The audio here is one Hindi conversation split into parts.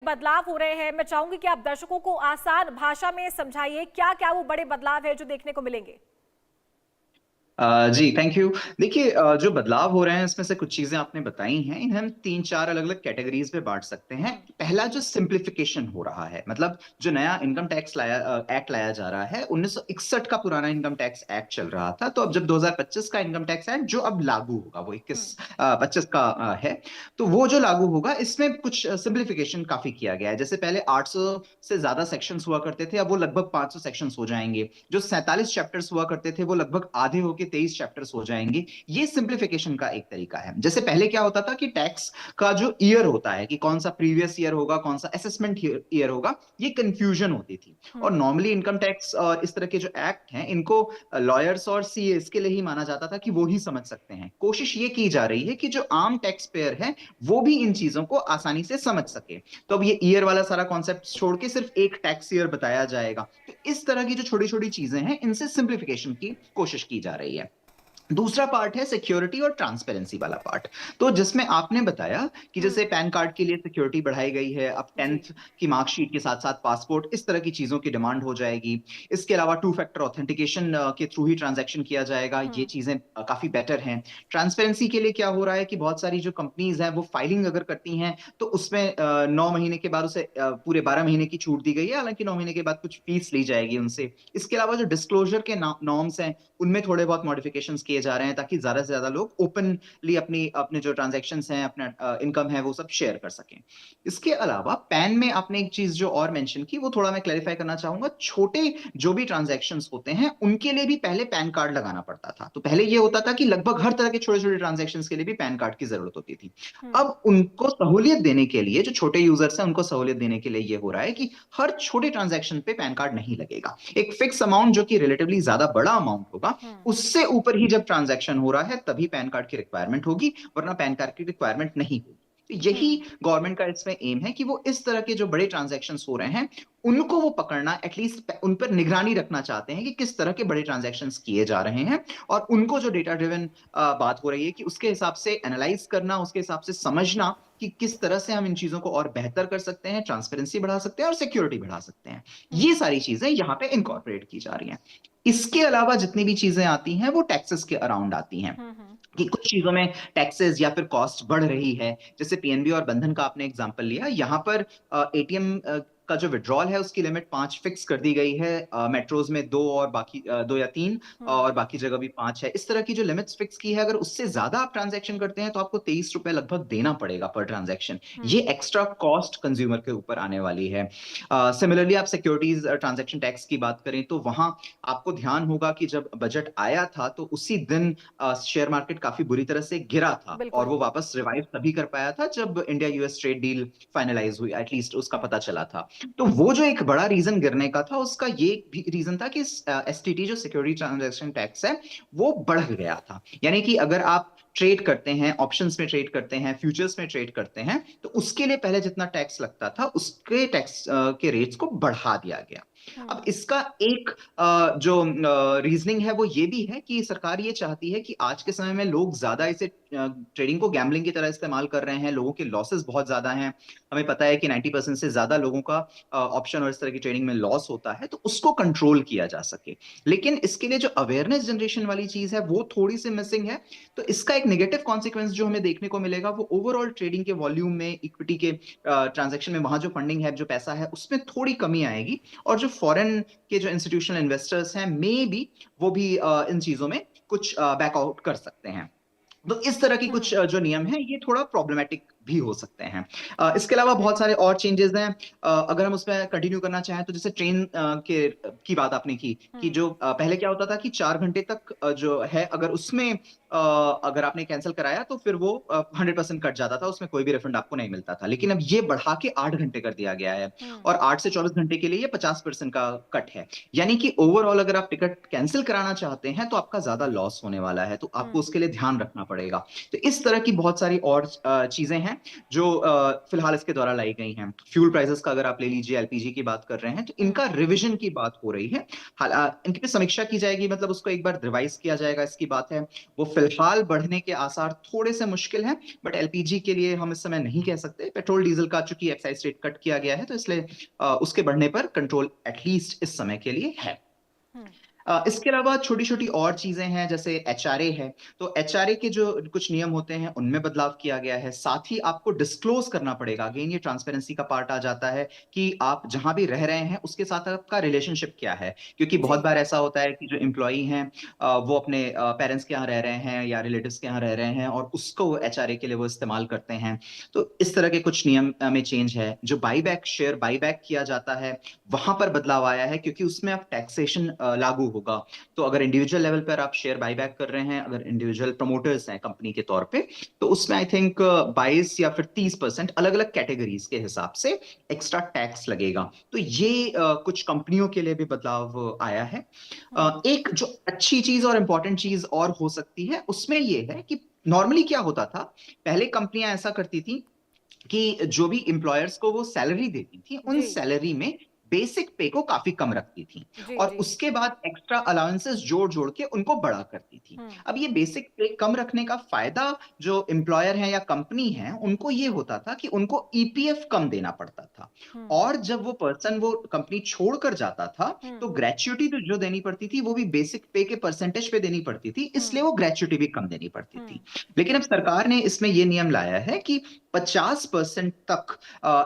बदलाव हो रहे हैं, मैं चाहूंगी कि आप दर्शकों को आसान भाषा में समझाइए क्या क्या वो बड़े बदलाव है जो देखने को मिलेंगे। जी थैंक यू। देखिए, जो बदलाव हो रहे हैं इसमें से कुछ चीजें आपने बताई हैं, इन्हें हम तीन चार अलग अलग कैटेगरीज में बांट सकते हैं। हम्म। पहला जो सिंप्लीफिकेशन हो रहा है, मतलब जो नया इनकम टैक्स एक्ट लाया जा रहा है, 1961 का पुराना इनकम टैक्स एक्ट चल रहा था, तो अब जब 2025 का इनकम टैक्स एक्ट जो अब लागू होगा वो 21 हम्म। 25 का है, तो वो जो लागू होगा इसमें कुछ सिंप्लीफिकेशन काफी किया गया है। जैसे पहले 800 से ज्यादा सेक्शंस हुआ करते थे, अब वो लगभग 500 सेक्शंस हो जाएंगे। जो 47 चैप्टर्स हुआ करते थे वो लगभग आधे होके 23 चैप्टर्स हो जाएंगे। ये सिंप्लीफिकेशन का एक तरीका है। जैसे पहले क्या होता था कि टैक्स का जो ईयर होता है कि कौन सा प्रीवियस ईयर होगा, कौन सा असेसमेंट ईयर होगा, ये कंफ्यूजन होती थी। और हम्म। नॉर्मली इनकम टैक्स और इस तरह के जो एक्ट हैं इनको लॉयर्स और सीए इसके लिए ही माना जाता था कि वो ही समझ सकते हैं। कोशिश ये की जा रही है कि जो आम टैक्स पेयर है वो भी इन चीजों को आसानी से समझ सके। तो अब ये ईयर वाला सारा कॉन्सेप्ट छोड़ के सिर्फ एक टैक्स ईयर बताया जाएगा। तो इस तरह की जो छोटी छोटी चीजें हैं इनसे सिंप्लीफिकेशन की कोशिश की जा रही है। दूसरा पार्ट है सिक्योरिटी और ट्रांसपेरेंसी वाला पार्ट। तो जिसमें आपने बताया कि जैसे हम्म। पैन कार्ड के लिए सिक्योरिटी बढ़ाई गई है, अब जी। 10th की मार्कशीट के साथ साथ पासपोर्ट, इस तरह की चीजों की डिमांड हो जाएगी। इसके अलावा टू फैक्टर ऑथेंटिकेशन के थ्रू ही ट्रांजैक्शन किया जाएगा। ये हम्म। चीजें काफी बेटर हैं। ट्रांसपेरेंसी के लिए क्या हो रहा है कि बहुत सारी जो कंपनीज हैं वो फाइलिंग अगर करती हैं तो उसमें 9 महीने के बाद उसे पूरे 12 महीने की छूट दी गई है, हालांकि 9 महीने के बाद कुछ फीस ली जाएगी उनसे। इसके अलावा जो डिस्क्लोजर के नॉर्म्स हैं उनमें थोड़े बहुत मॉडिफिकेशंस किए जा रहे हैं ताकि ज्यादा से ज्यादा लोग ओपनली अपनी अपने जो ट्रांजैक्शंस हैं, अपना इनकम है, वो सब शेयर कर सकें। इसके अलावा पैन में आपने एक चीज जो और मेंशन की वो थोड़ा मैं क्लैरिफाई करना चाहूंगा। छोटे जो भी ट्रांजैक्शंस होते हैं उनके लिए भी पहले पैन कार्ड लगाना पड़ता था। तो पहले ये होता था कि लगभग हर तरह के छोटे छोटे ट्रांजैक्शंस के लिए भी पैन कार्ड की जरूरत होती थी। हम्म। अब उनको सहूलियत देने के लिए, जो छोटे यूजर्स हैं उनको सहूलियत देने के लिए ये हो रहा है कि हर छोटे ट्रांजैक्शन पे पैन कार्ड नहीं लगेगा। एक फिक्स अमाउंट जो कि रिलेटिवली ज्यादा बड़ा अमाउंट होगा, हम्म। उससे ऊपर ही जब ट्रांजैक्शन हो रहा है तभी पैन कार्ड की रिक्वायरमेंट होगी, वरना पैन कार्ड की रिक्वायरमेंट नहीं होगी। तो यही हम्म। गवर्नमेंट का इसमें एम है कि वो इस तरह के जो बड़े ट्रांजैक्शंस हो रहे हैं उनको वो पकड़ना, एटलीस्ट उन पर निगरानी रखना चाहते हैं कि किस तरह के बड़े ट्रांजैक्शंस किए जा रहे हैं। और उनको जो डेटा ड्रिवन बात हो रही है कि उसके हिसाब से एनालाइज करना, उसके हिसाब से समझना कि किस तरह से हम इन चीजों को और बेहतर कर सकते हैं, ट्रांसपेरेंसी बढ़ा सकते हैं और सिक्योरिटी बढ़ा सकते हैं। ये हम्म। सारी चीजें यहाँ पे इनकॉर्पोरेट की जा रही हैं। इसके अलावा जितनी भी चीजें आती हैं वो टैक्सेस के अराउंड आती हैं, हम्म। कि कुछ चीजों में टैक्सेस या फिर कॉस्ट बढ़ रही है। जैसे पीएनबी और बंधन का आपने एग्जांपल लिया, यहाँ पर एटीएम का जो विड्रॉल है उसकी लिमिट 5 फिक्स कर दी गई है। मेट्रोज में दो और बाकी 2 या 3, हम्म। और बाकी जगह भी 5 है। इस तरह की जो लिमिट्स फिक्स की है, अगर उससे ज्यादा आप ट्रांजैक्शन करते हैं तो आपको 23 रुपए लगभग देना पड़ेगा पर ट्रांजैक्शन। ये हम्म। एक्स्ट्रा कॉस्ट कंज्यूमर के ऊपर आने वाली है। सिमिलरली आप सिक्योरिटीज ट्रांजैक्शन टैक्स की बात करें तो वहां आपको ध्यान होगा कि जब बजट आया था तो उसी दिन शेयर मार्केट काफी बुरी तरह से गिरा था, और बिल्कुल। वो वापस रिवाइव तभी कर पाया था जब India US trade deal finalize हुई, एटलीस्ट उसका हम्म। पता चला था। तो वो जो एक बड़ा रीजन गिरने का था, उसका ये भी रीजन था कि एसटीटी जो सिक्योरिटी ट्रांजैक्शन टैक्स है वो बढ़ गया था। यानी कि अगर आप ट्रेड करते हैं, ऑप्शंस में ट्रेड करते हैं, फ्यूचर्स में ट्रेड करते हैं, तो उसके लिए पहले जितना टैक्स लगता था उसके टैक्स के रेट्स को बढ़ा दिया गया। अब हम्म। इसका एक जो रीजनिंग है वो ये भी है कि सरकार ये चाहती है कि आज के समय में लोग ज्यादा इसे ट्रेडिंग को गैम्बलिंग की तरह इस्तेमाल कर रहे हैं, लोगों के लॉसेस बहुत ज्यादा हैं। हमें पता है कि 90% से ज्यादा लोगों का ऑप्शन और इस तरह की ट्रेडिंग में लॉस होता है, तो उसको कंट्रोल किया जा सके। लेकिन इसके लिए जो अवेयरनेस जनरेशन वाली चीज है वो थोड़ी सी मिसिंग है। तो इसका एक नेगेटिव कॉन्सिक्वेंस जो हमें देखने को मिलेगा वो ओवरऑल ट्रेडिंग के वॉल्यूम में, इक्विटी के ट्रांजेक्शन में, वहां जो फंडिंग है, जो पैसा है, उसमें थोड़ी कमी आएगी। और जो फॉरेन के जो इंस्टीट्यूशनल इन्वेस्टर्स हैं, मे बी वो भी इन चीजों में कुछ बैकआउट कर सकते हैं। तो इस तरह की कुछ हम्म। जो नियम हैं ये थोड़ा प्रॉब्लमेटिक भी हो सकते हैं। इसके अलावा जी। बहुत सारे और चेंजेस हैं। अगर हम उसमें कंटिन्यू करना चाहें तो जैसे ट्रेन के की बात आपने की, कि हम्म। जो पहले क्या होता था कि 4 घंटे तक जो है, अगर उसमें अगर आपने कैंसिल कराया तो फिर वो 100% कट जाता था, उसमें कोई भी रिफंड आपको नहीं मिलता था। लेकिन अब ये बढ़ा के 8 घंटे कर दिया गया है, हम्म। और 8 से 24 घंटे के लिए ये 50% का कट है। यानी कि ओवरऑल अगर आप टिकट कैंसिल कराना चाहते हैं तो आपका ज्यादा लॉस होने वाला है, तो आपको हम्म। उसके लिए ध्यान रखना पड़ेगा। तो इस तरह की बहुत सारी और चीजें हैं जो फिलहाल इसके द्वारा लाई गई हैं। फ्यूल प्राइसेस का अगर आप ले लीजिए, एलपीजी की बात कर रहे हैं, तो इनका रिविजन की बात हो रही है। इनकी पे समीक्षा की जाएगी, मतलब उसको एक बार रिवाइज किया जाएगा, इसकी बात है। वो फिलहाल बढ़ने के आसार थोड़े से मुश्किल हैं, बट एलपीजी के लिए हम इस समय नहीं कह सकते। पेट्रोल डीजल का चूंकि एक्साइज रेट कट किया गया है, तो इसलिए उसके बढ़ने पर कंट्रोल एटलीस्ट इस समय के लिए है। इसके अलावा छोटी छोटी और चीजें हैं, जैसे एचआरए है। तो एचआरए के जो कुछ नियम होते हैं उनमें बदलाव किया गया है। साथ ही आपको डिस्क्लोज करना पड़ेगा, अगेन ये ट्रांसपेरेंसी का पार्ट आ जाता है कि आप जहां भी रह रहे हैं उसके साथ आपका रिलेशनशिप क्या है। क्योंकि बहुत बार ऐसा होता है कि जो एम्प्लॉई हैं वो अपने पेरेंट्स के यहाँ रह रहे हैं या रिलेटिव्स के यहाँ रह रहे हैं, और उसको एचआरए के लिए वो इस्तेमाल करते हैं। तो इस तरह के कुछ नियम में चेंज है। जो बाईबैक, शेयर बाईबैक किया जाता है, वहां पर बदलाव आया है, क्योंकि उसमें अब टैक्सेशन लागू होगा। तो अगर इंडिविजुअल लेवल पर आप शेयर बाईबैक कर रहे हैं, अगर इंडिविजुअल प्रमोटर्स हैं कंपनी के तौर पे, तो उसमें आई थिंक 22 या फिर 30% अलग अलग कैटेगरीज के हिसाब से एक्स्ट्रा टैक्स लगेगा। तो ये कुछ कंपनियों के लिए भी बदलाव आया है। एक जो अच्छी चीज और इंपॉर्टेंट चीज और हो सकती है उसमें ये है कि नॉर्मली क्या होता था, पहले कंपनियां ऐसा करती थी कि जो भी एम्प्लॉयर्स को वो सैलरी देती थी, उन जी सैलरी में बेसिक पे को काफी कम रखती थी, जी और जी। उसके बाद एक्स्ट्रा अलाउंसेस जोड़ जोड़ के उनको बड़ा करती थी। अब ये बेसिक पे कम रखने का फायदा जो एम्प्लॉयर है या कंपनी है उनको ये होता था कि उनको ईपीएफ कम देना पड़ता था, और जब वो पर्सन वो कंपनी छोड़कर जाता था, तो ग्रेच्युटी तो जो देनी पड़ती थी वो भी बेसिक पे के परसेंटेज पे देनी पड़ती थी, इसलिए वो ग्रेच्युटी भी कम देनी पड़ती थी। लेकिन अब सरकार ने इसमें ये नियम लाया है कि 50% तक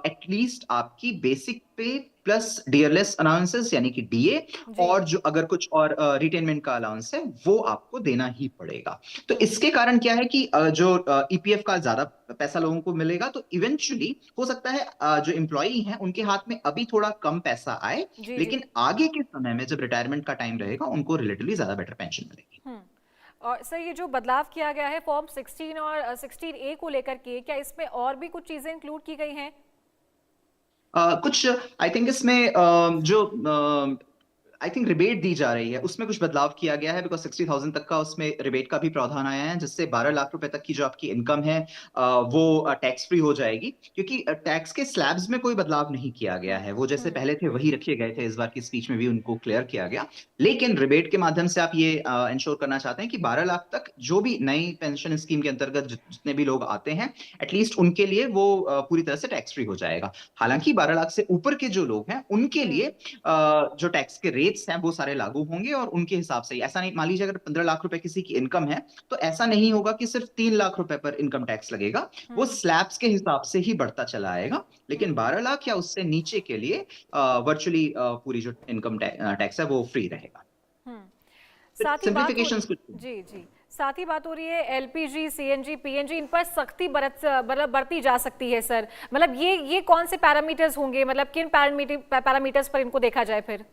एटलीस्ट आपकी बेसिक पे प्लस डीएलएस अलाउंसेस यानी कि डीए, जी और जो अगर कुछ और रिटेनमेंट का अलाउंस है वो आपको देना ही पड़ेगा। तो इसके कारण क्या है कि जो ईपीएफ का ज्यादा पैसा लोगों को मिलेगा, तो इवेंचुअली हो सकता है जो एम्प्लॉई हैं उनके हाथ में अभी थोड़ा कम पैसा आए, जी जी। लेकिन आगे के समय में जब रिटायरमेंट का टाइम रहेगा उनको रिलेटिवली ज्यादा बेटर पेंशन मिलेगी। और सर ये जो बदलाव किया गया है फॉर्म 16 और 16A को लेकर के, क्या इसमें और भी कुछ चीजें इंक्लूड की गई हैं? कुछ आई थिंक इसमें जो आई थिंक रिबेट दी जा रही है उसमें कुछ बदलाव किया गया है, बिकॉज 60,000 तक का उसमें रिबेट का भी प्रावधान आया है, जिससे 12 लाख रुपए तक की जो आपकी इनकम है वो टैक्स फ्री हो जाएगी। क्योंकि टैक्स के स्लैब्स में कोई बदलाव नहीं किया गया है, वो जैसे पहले थे वही रखे गए थे। इस बार की स्पीच में भी उनको क्लियर किया गया, लेकिन रिबेट के माध्यम से आप ये इंश्योर करना चाहते हैं कि 12 लाख तक जो भी नई पेंशन स्कीम के अंतर्गत जितने भी लोग आते हैं, एटलीस्ट उनके लिए वो पूरी तरह से टैक्स फ्री हो जाएगा। हालांकि 12 लाख से ऊपर के जो लोग हैं उनके लिए जो टैक्स के रेट्स हैं वो सारे लागू होंगे, और उनके हिसाब से ही। ऐसा नहीं, मान लीजिए अगर 15 लाख रुपए किसी की इनकम है, तो ऐसा नहीं होगा कि सिर्फ 3 लाख रुपए पर इनकम टैक्स लगेगा, वो स्लैब्स के हिसाब से ही बढ़ता चला आएगा। लेकिन 12 लाख या उससे नीचे के लिए वर्चुअली पूरी जो इनकम टैक्स है वो फ्री रहेगा। साथ ही बात हो सिंप्लीफिकेशंस कुछ जी जी, साथ ही बात हो रही है एलपीजी, सीएनजी, पीएनजी, इन पर सख्ती बरती जा सकती है सर। मतलब ये कौन से पैरामीटर्स होंगे, मतलब किन पैरामीटर्स पर इनको देखा जाए फिर?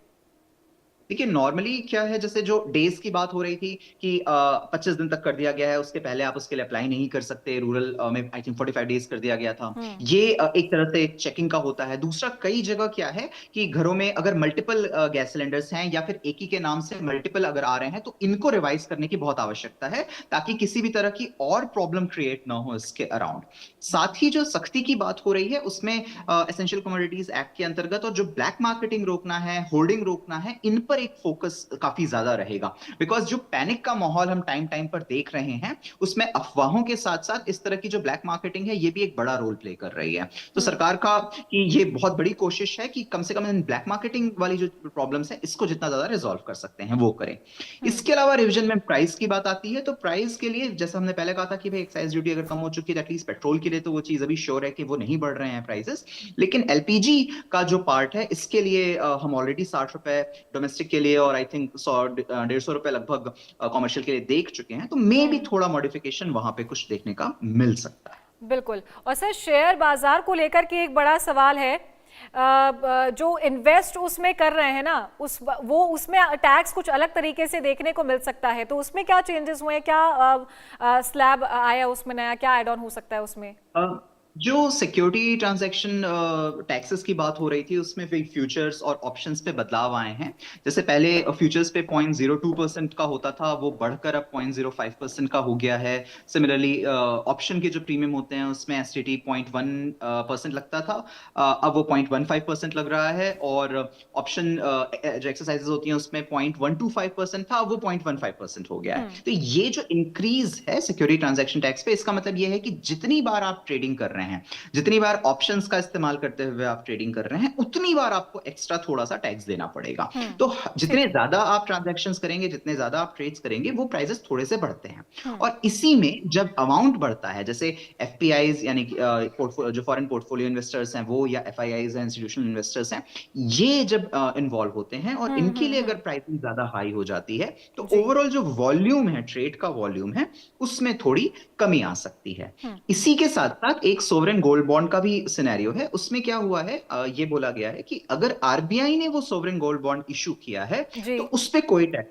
देखिए, नॉर्मली क्या है, जैसे जो डेज की बात हो रही थी कि 25 दिन तक कर दिया गया है, उसके पहले आप उसके लिए अप्लाई नहीं कर सकते। रूरल में आई थिंक 45 डेज कर दिया गया था। ये एक तरह से चेकिंग का होता है। दूसरा, कई जगह क्या है कि घरों में अगर मल्टीपल गैस सिलेंडर्स हैं या फिर एक ही के नाम से मल्टीपल अगर आ रहे हैं, तो इनको रिवाइज करने की बहुत आवश्यकता है, ताकि किसी भी तरह की और प्रॉब्लम क्रिएट ना हो इसके अराउंड। साथ ही जो सख्ती की बात हो रही है उसमें एसेंशियल कमोडिटीज एक्ट के अंतर्गत, और जो ब्लैक मार्केटिंग रोकना है, होर्डिंग रोकना है, इन पर एक फोकस काफी ज्यादा रहेगा। बिकॉज जो पैनिक का माहौल हम टाइम टाइम पर देख रहे हैं, उसमें अफवाहों के साथ साथ इस तरह की जो ब्लैक मार्केटिंग है ये भी एक बड़ा रोल प्ले कर रही है। तो सरकार का कि ये बहुत बड़ी कोशिश है कि कम से कम इन ब्लैक मार्केटिंग वाली जो प्रॉब्लम्स है इसको जितना ज्यादा रिजॉल्व कर सकते हैं वो करें। इसके अलावा रिविजन में प्राइस की बात आती है, तो प्राइस के लिए जैसा हमने पहले कहा था कि भाई एक्साइज ड्यूटी अगर कम हो चुकी है, एटलीस्ट पेट्रोल के लिए तो वो चीज अभी श्योर है कि वो नहीं बढ़ रहे हैं प्राइसेस। लेकिन एलपीजी का जो पार्ट है इसके लिए हम ऑलरेडी 60 रुपए डोमेस्टिक के लिए और आई थिंक 100-150 रुपए लगभग कॉमर्शियल के लिए देख चुके हैं। तो मे भी थोड़ा मॉडिफिकेशन वहां पे कुछ देखने का मिल सकता है। बिल्कुल। और सर शेयर बाजार को लेकर के एक बड़ा सवाल है, जो इन्वेस्ट उसमें कर रहे हैं ना, वो उसमें टैक्स कुछ अलग तरीके से देखने को मिल सकता है। तो उसमें क्या चेंजेस हुए हैं, क्या स्लैब आया उसमें नया, क्या एड ऑन हो सकता है उसमें? जो सिक्योरिटी ट्रांजैक्शन टैक्सेस की बात हो रही थी उसमें फ्यूचर्स और ऑप्शंस पे बदलाव आए हैं। जैसे पहले फ्यूचर्स पे 0.02% का होता था, वो बढ़कर अब 0.05% का हो गया है। सिमिलरली ऑप्शन के जो प्रीमियम होते हैं उसमें एसटीटी 0.1% लगता था, अब वो 0.15% लग रहा है। और ऑप्शन जो एक्सरसाइजेज होती हैं उसमें 0.125% था, अब वो 0.15% हो गया है। तो ये जो इंक्रीज है सिक्योरिटी ट्रांजैक्शन टैक्स पे, इसका मतलब ये है कि जितनी बार आप ट्रेडिंग कर रहे हैं, जितनी बार ऑप्शंस का इस्तेमाल करते हुए आप ट्रेडिंग कर रहे हैं, उतनी बार आपको एक्स्ट्रा थोड़ा सा टैक्स देना पड़ेगा। तो जितने ठीक है। ज्यादा आप ट्रांजैक्शंस करेंगे, जितने ज्यादा आप ट्रेड्स करेंगे, वो प्राइसेस थोड़े से बढ़ते हैं। हम्म। और इसी में जब अमाउंट बढ़ता है, जैसे एफपीआईज यानी कि जो फॉरेन पोर्टफोलियो इन्वेस्टर्स हैं वो, या एफआईआईज हैं, इंस्टीट्यूशनल इन्वेस्टर्स हैं, ये जब इन्वॉल्व होते हैं और इनके लिए अगर प्राइसिंग ज्यादा हाई हो जाती है, तो जी। ओवरऑल जो वॉल्यूम है, ट्रेड का वॉल्यूम है, उसमें थोड़ी कमी आ सकती है। इसी के साथ साथ एक सोवरेन गोल्ड बॉन्ड का भी सिनेरियो है। उसमें क्या हुआ है, ये बोला गया है कि अगर आरबीआई ने वो सोवरेन गोल्ड बॉन्ड इशू किया है जी। तो उस पे कोई टैक्स